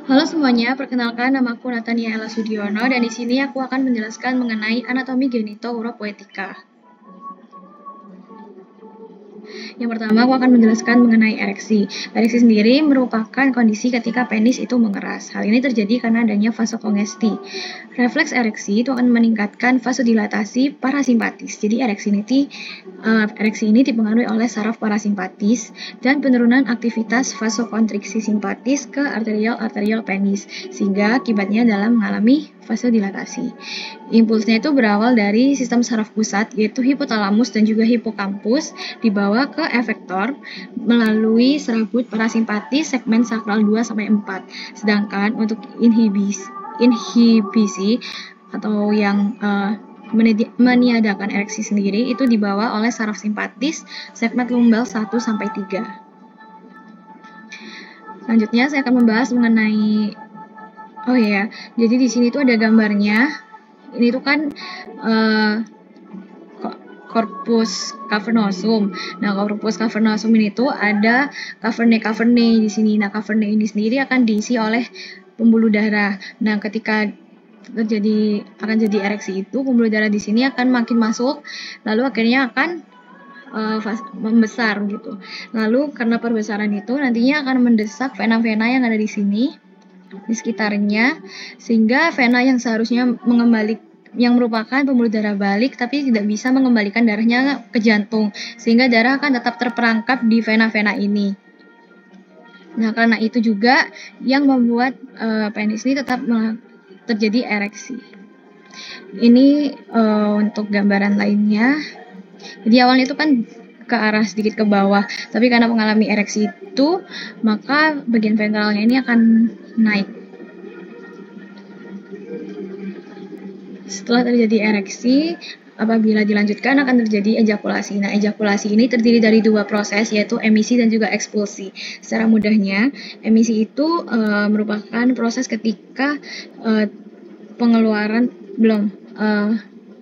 Halo semuanya, perkenalkan nama aku Natania Ella Sudiono dan di sini aku akan menjelaskan mengenai anatomi genitouropoetika. Yang pertama, aku akan menjelaskan mengenai ereksi. Ereksi sendiri merupakan kondisi ketika penis itu mengeras. Hal ini terjadi karena adanya vasokongesti. Refleks ereksi itu akan meningkatkan vasodilatasi parasimpatis. Jadi ereksi ini dipengaruhi oleh saraf parasimpatis dan penurunan aktivitas vasokonstriksi simpatis ke arterial penis, sehingga akibatnya dalam mengalami vasodilatasi. Impulsnya itu berawal dari sistem saraf pusat, yaitu hipotalamus dan juga hipokampus, dibawa ke efektor melalui serabut parasimpatis segmen sakral 2-4. Sedangkan untuk inhibisi atau yang meniadakan ereksi sendiri itu dibawa oleh saraf simpatis segmen lumbal 1-3. Selanjutnya saya akan membahas mengenai jadi di sini tuh ada gambarnya. Ini tuh kan corpus cavernosum. Nah, corpus cavernosum ini tuh ada cavernae di sini. Nah, cavernae ini sendiri akan diisi oleh pembuluh darah. Nah, ketika akan jadi ereksi itu, pembuluh darah di sini akan makin masuk, lalu akhirnya akan membesar gitu. Lalu karena perbesaran itu nantinya akan mendesak vena-vena yang ada di sini di sekitarnya, sehingga vena yang seharusnya yang merupakan pembuluh darah balik tapi tidak bisa mengembalikan darahnya ke jantung, sehingga darah akan tetap terperangkap di vena-vena ini. Nah, karena itu juga yang membuat penis ini tetap terjadi ereksi. Ini untuk gambaran lainnya. Jadi awalnya itu kan ke arah sedikit ke bawah, tapi karena mengalami ereksi itu, maka bagian ventralnya ini akan naik. Setelah terjadi ereksi, apabila dilanjutkan akan terjadi ejakulasi. Nah, ejakulasi ini terdiri dari dua proses, yaitu emisi dan juga ekspulsi. Secara mudahnya, emisi itu merupakan proses ketika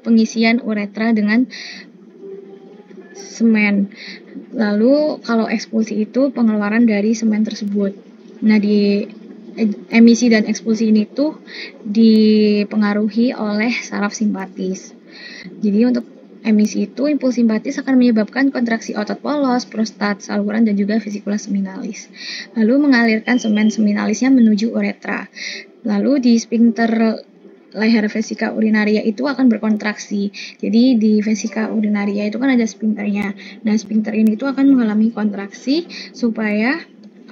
pengisian uretra dengan semen. Lalu kalau ekspulsi itu pengeluaran dari semen tersebut. Nah, di emisi dan ekspulsi ini tuh dipengaruhi oleh saraf simpatis. Jadi untuk emisi itu, impuls simpatis akan menyebabkan kontraksi otot polos, prostat, saluran, dan juga vesicula seminalis. Lalu mengalirkan semen seminalisnya menuju uretra. Lalu di sphincter leher vesika urinaria itu akan berkontraksi. Jadi di vesika urinaria itu kan ada sphincternya. Nah, sphincter ini itu akan mengalami kontraksi supaya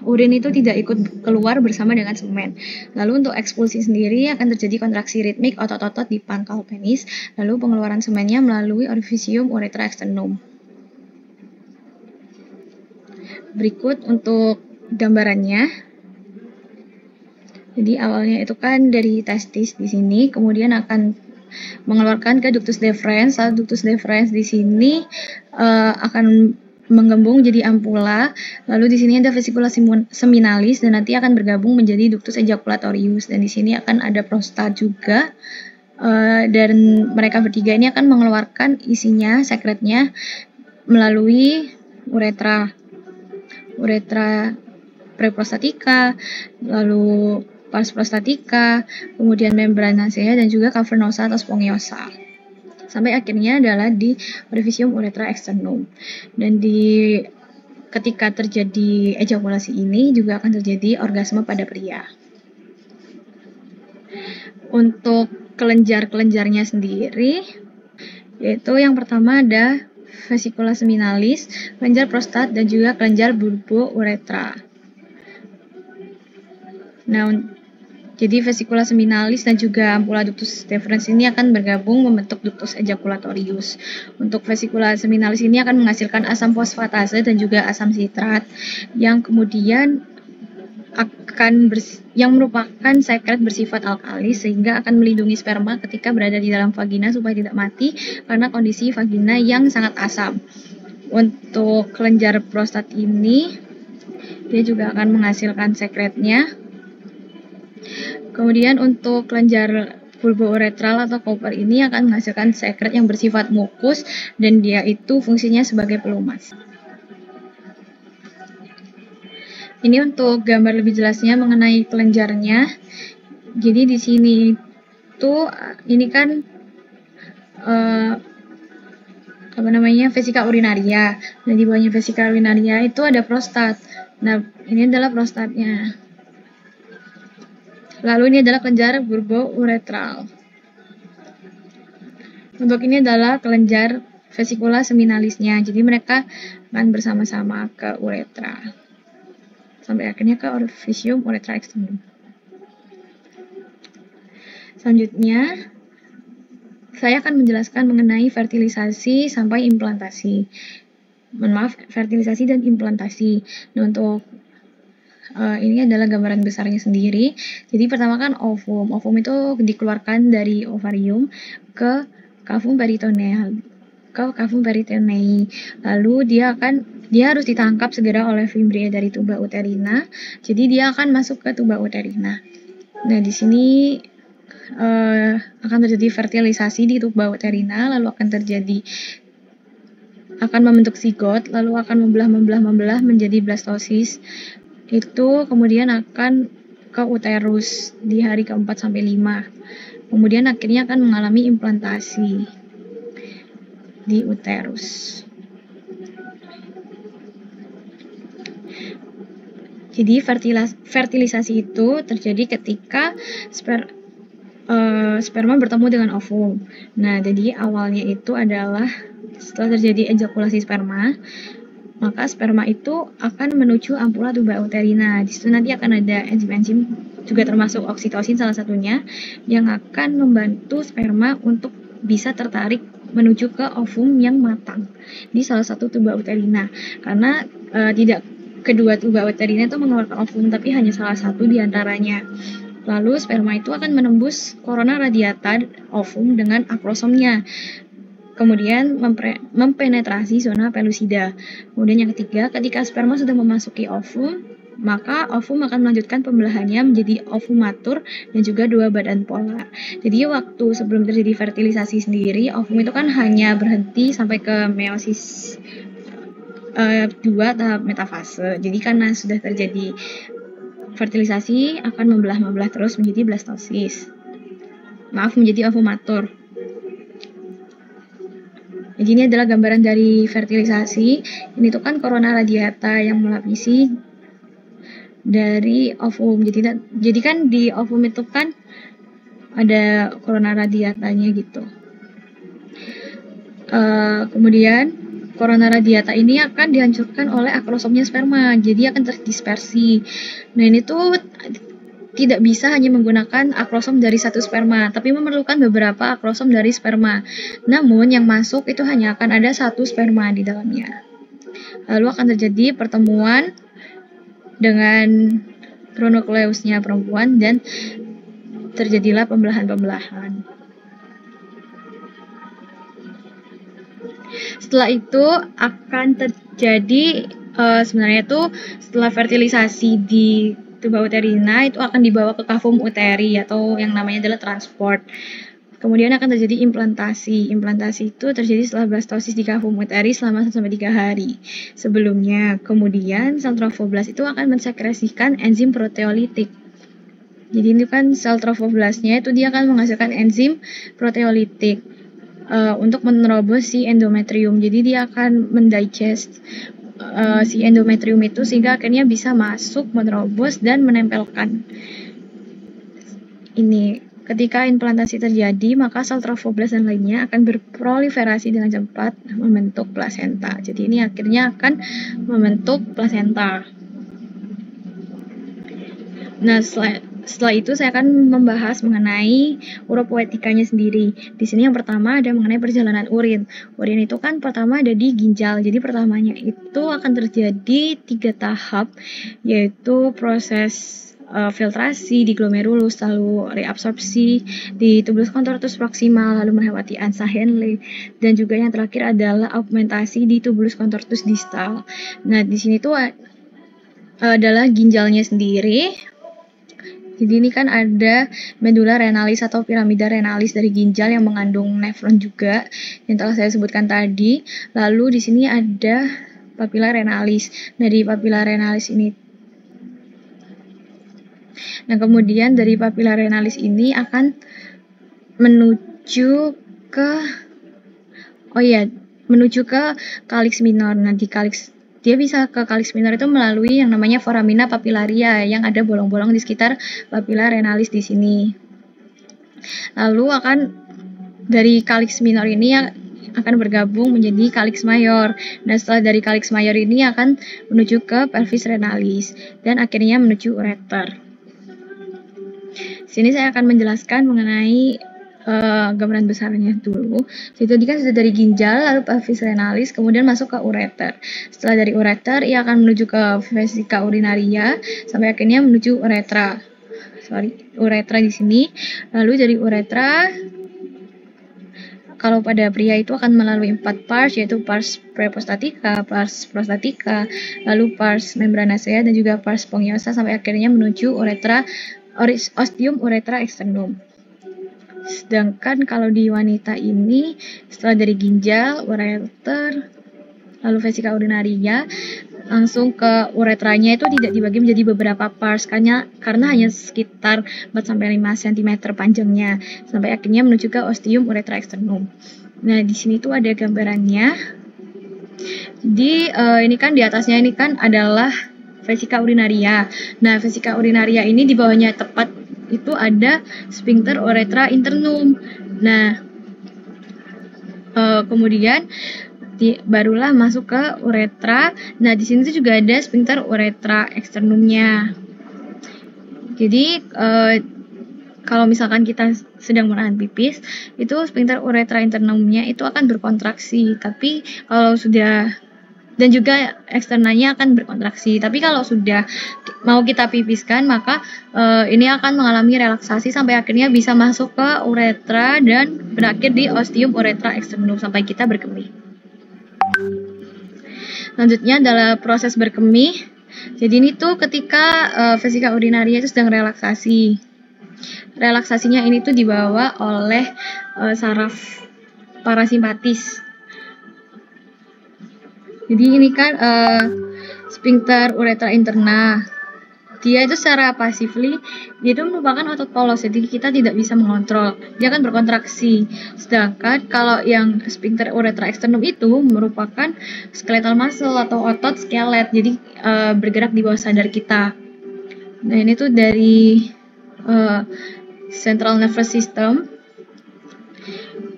urin itu tidak ikut keluar bersama dengan semen. Lalu untuk ekspulsi sendiri akan terjadi kontraksi ritmik otot-otot di pangkal penis, lalu pengeluaran semennya melalui orificium uretra externum. Berikut untuk gambarannya. Jadi awalnya itu kan dari testis di sini, kemudian akan mengeluarkan ke ductus deferens. Lalu ductus deferens di sini akan menggembung jadi ampula. Lalu di sini ada vesicula seminalis dan nanti akan bergabung menjadi ductus ejaculatorius. Dan di sini akan ada prostat juga. Dan mereka bertiga ini akan mengeluarkan isinya, sekretnya melalui uretra preprostatika, lalu pars prostatika, kemudian membranacea dan juga cavernosa atau spongiosa. Sampai akhirnya adalah di orificium uretra externum. Dan ketika terjadi ejakulasi ini juga akan terjadi orgasme pada pria. Untuk kelenjar-kelenjarnya sendiri, yaitu yang pertama ada vesicula seminalis, kelenjar prostat, dan juga kelenjar bulbo uretra. Nah, jadi vesicula seminalis dan juga ampula ductus deferens ini akan bergabung membentuk ductus ejaculatorius. Untuk vesicula seminalis ini akan menghasilkan asam fosfatase dan juga asam sitrat yang kemudian yang merupakan sekret bersifat alkali, sehingga akan melindungi sperma ketika berada di dalam vagina supaya tidak mati karena kondisi vagina yang sangat asam. Untuk kelenjar prostat ini, dia juga akan menghasilkan sekretnya. Kemudian untuk kelenjar bulbo-uretral atau Cowper ini akan menghasilkan sekret yang bersifat mukus dan dia itu fungsinya sebagai pelumas. Ini untuk gambar lebih jelasnya mengenai kelenjarnya. Jadi di sini tuh ini kan vesika urinaria. Nah, di bawahnya vesika urinaria itu ada prostat. Nah, ini adalah prostatnya. Lalu ini adalah kelenjar bulbo-uretral. Untuk ini adalah kelenjar vesikula seminalisnya. Jadi mereka akan bersama-sama ke uretra. Sampai akhirnya ke orificium uretra externum. Selanjutnya, saya akan menjelaskan mengenai fertilisasi sampai implantasi. Fertilisasi dan implantasi. Nah, untuk ini adalah gambaran besarnya sendiri. Jadi pertama kan ovum. Ovum itu dikeluarkan dari ovarium ke cavum peritoneae. Lalu dia harus ditangkap segera oleh fimbria dari tuba uterina. Jadi dia akan masuk ke tuba uterina. Nah, di sini akan terjadi fertilisasi di tuba uterina, lalu akan membentuk zigot, lalu akan membelah menjadi blastosis. Itu kemudian akan ke uterus di hari ke-4 sampai 5. Kemudian akhirnya akan mengalami implantasi di uterus. Jadi fertilisasi itu terjadi ketika sperma bertemu dengan ovum. Nah, jadi awalnya itu adalah setelah terjadi ejakulasi sperma, maka sperma itu akan menuju ampula tuba uterina. Di situ nanti akan ada enzim-enzim, juga termasuk oksitosin salah satunya, yang akan membantu sperma untuk bisa tertarik menuju ke ovum yang matang di salah satu tuba uterina. Karena tidak kedua tuba uterina itu mengeluarkan ovum, tapi hanya salah satu di antaranya. Lalu sperma itu akan menembus corona radiata ovum dengan akrosomnya. Kemudian mempenetrasi zona pellucida. Kemudian yang ketiga, ketika sperma sudah memasuki ovum, maka ovum akan melanjutkan pembelahannya menjadi ovumatur dan juga 2 badan polar. Jadi waktu sebelum terjadi fertilisasi sendiri, ovum itu kan hanya berhenti sampai ke meiosis 2 tahap metafase. Jadi karena sudah terjadi fertilisasi akan membelah terus menjadi blastosis. Menjadi ovumatur. Jadi ini adalah gambaran dari fertilisasi. Ini tuh kan corona radiata yang melapisi dari ovum. Jadi kan di ovum itu kan ada corona radiatanya gitu. Kemudian corona radiata ini akan dihancurkan oleh akrosomnya sperma. Jadi akan terdispersi. Nah, ini tuh tidak bisa hanya menggunakan akrosom dari satu sperma, tapi memerlukan beberapa akrosom dari sperma. Namun yang masuk itu hanya akan ada satu sperma di dalamnya. Lalu akan terjadi pertemuan dengan pronukleusnya perempuan dan terjadilah pembelahan. Setelah itu akan terjadi sebenarnya itu setelah fertilisasi di tuba uterina itu akan dibawa ke cavum uteri atau yang namanya adalah transport. Kemudian akan terjadi implantasi. Implantasi itu terjadi setelah blastosis di cavum uteri selama 1-3 hari sebelumnya. Kemudian sel trofoblast itu akan mensekresikan enzim proteolitik. Jadi ini kan sel trofoblastnya itu dia akan menghasilkan enzim proteolitik untuk menerobos si endometrium. Jadi dia akan mendigest si endometrium itu sehingga akhirnya bisa masuk, menerobos dan menempelkan. Ini ketika implantasi terjadi, maka sel trofoblast dan lainnya akan berproliferasi dengan cepat membentuk plasenta. Jadi ini akhirnya akan membentuk plasenta. Nah, setelah itu saya akan membahas mengenai uropoetikanya sendiri. Di sini yang pertama ada mengenai perjalanan urin. Urin itu kan pertama ada di ginjal. Jadi pertamanya itu akan terjadi 3 tahap, yaitu proses filtrasi di glomerulus, lalu reabsorpsi di tubulus contortus proximal, lalu melewati ansa Henle, dan juga yang terakhir adalah augmentasi di tubulus contortus distal. Nah, di sini tuh adalah ginjalnya sendiri. Jadi ini kan ada medula renalis atau piramida renalis dari ginjal yang mengandung nefron juga yang telah saya sebutkan tadi. Lalu di sini ada papilla renalis. Nah, di papilla renalis ini Nah, kemudian dari papilla renalis ini akan menuju ke calyx minor. Nah, dia bisa ke calyx minor itu melalui yang namanya foramina papillaria yang ada bolong-bolong di sekitar papilla renalis di sini. Lalu dari calyx minor ini akan bergabung menjadi calyx mayor. Nah, setelah dari calyx mayor ini akan menuju ke pelvis renalis dan akhirnya menuju ureter. Sini saya akan menjelaskan mengenai gambaran besarnya dulu. Jadi tadi kan sudah dari ginjal, lalu pelvis renalis, kemudian masuk ke ureter. Setelah dari ureter, ia akan menuju ke vesica urinaria sampai akhirnya menuju uretra. Uretra di sini. Lalu dari uretra, kalau pada pria itu akan melalui 4 pars, yaitu pars preprostatica, pars prostatica, lalu pars membranacea dan juga pars spongiosa sampai akhirnya menuju ostium uretra externum. Sedangkan kalau di wanita ini setelah dari ginjal, ureter, lalu vesica urinaria, langsung ke uretranya itu tidak dibagi menjadi beberapa pars karena hanya sekitar 4-5 cm panjangnya sampai akhirnya menuju ke ostium uretra externum. Nah, di sini tuh ada gambarannya. Jadi ini kan di atasnya ini kan adalah vesica urinaria. Nah, vesica urinaria ini di bawahnya tepat itu ada sphincter uretra internum. Nah, kemudian barulah masuk ke uretra. Nah, di sini tuh juga ada sphincter uretra externumnya. Jadi kalau misalkan kita sedang menahan pipis, itu sphincter uretra internumnya itu akan berkontraksi. Tapi kalau sudah dan juga eksternalnya akan berkontraksi. Tapi kalau sudah mau kita pipiskan, maka ini akan mengalami relaksasi sampai akhirnya bisa masuk ke uretra dan berakhir di ostium uretra externum sampai kita berkemih. Selanjutnya adalah proses berkemih. Jadi ini tuh ketika vesica urinaria itu sedang relaksasi. Relaksasinya ini tuh dibawa oleh saraf parasimpatis. Jadi ini kan sphincter uretra interna. Dia itu secara passively, dia itu merupakan otot polos, jadi kita tidak bisa mengontrol. Dia akan berkontraksi. Sedangkan kalau yang sphincter uretra externum itu merupakan skeletal muscle atau otot skelet, jadi bergerak di bawah sadar kita. Nah, ini tuh dari central nervous system.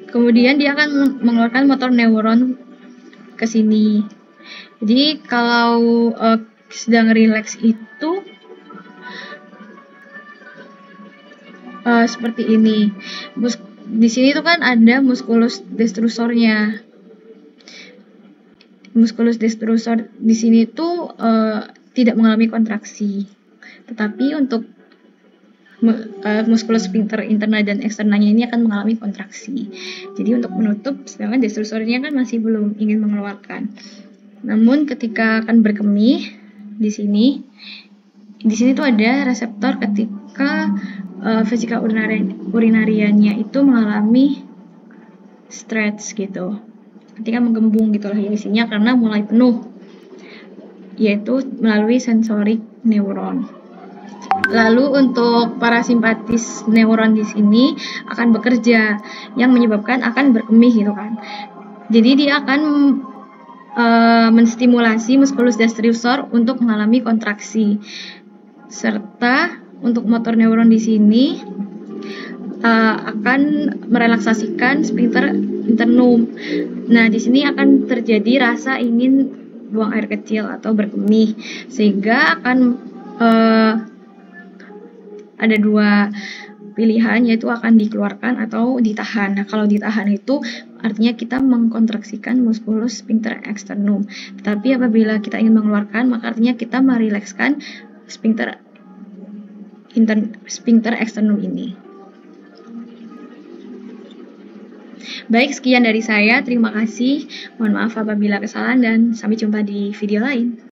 Kemudian dia akan mengeluarkan motor neuron ke sini. Jadi kalau sedang rileks itu seperti ini. Di sini tuh kan ada musculus destrusornya. Musculus destrusor di sini tuh tidak mengalami kontraksi. Tetapi untuk musculus sphincter interna dan eksternanya ini akan mengalami kontraksi. Jadi untuk menutup, sedangkan destrusornya kan masih belum ingin mengeluarkan. Namun ketika akan berkemih di sini tuh ada reseptor ketika vesica urinarianya itu mengalami stretch gitu. Ketika menggembung gitu lah isinya karena mulai penuh, yaitu melalui sensorik neuron. Lalu untuk parasimpatis neuron di sini akan bekerja yang menyebabkan akan berkemih gitu kan. Jadi dia akan menstimulasi musculus destrusor untuk mengalami kontraksi. Serta untuk motor neuron di sini akan merelaksasikan sphincter internum. Nah, di sini akan terjadi rasa ingin buang air kecil atau berkemih, sehingga akan ada dua pilihan, yaitu akan dikeluarkan atau ditahan. Nah, kalau ditahan itu artinya kita mengkontraksikan musculus sphincter externum. Tetapi apabila kita ingin mengeluarkan, maka artinya kita merilekskan sphincter externum ini. Baik, sekian dari saya. Terima kasih. Mohon maaf apabila kesalahan dan sampai jumpa di video lain.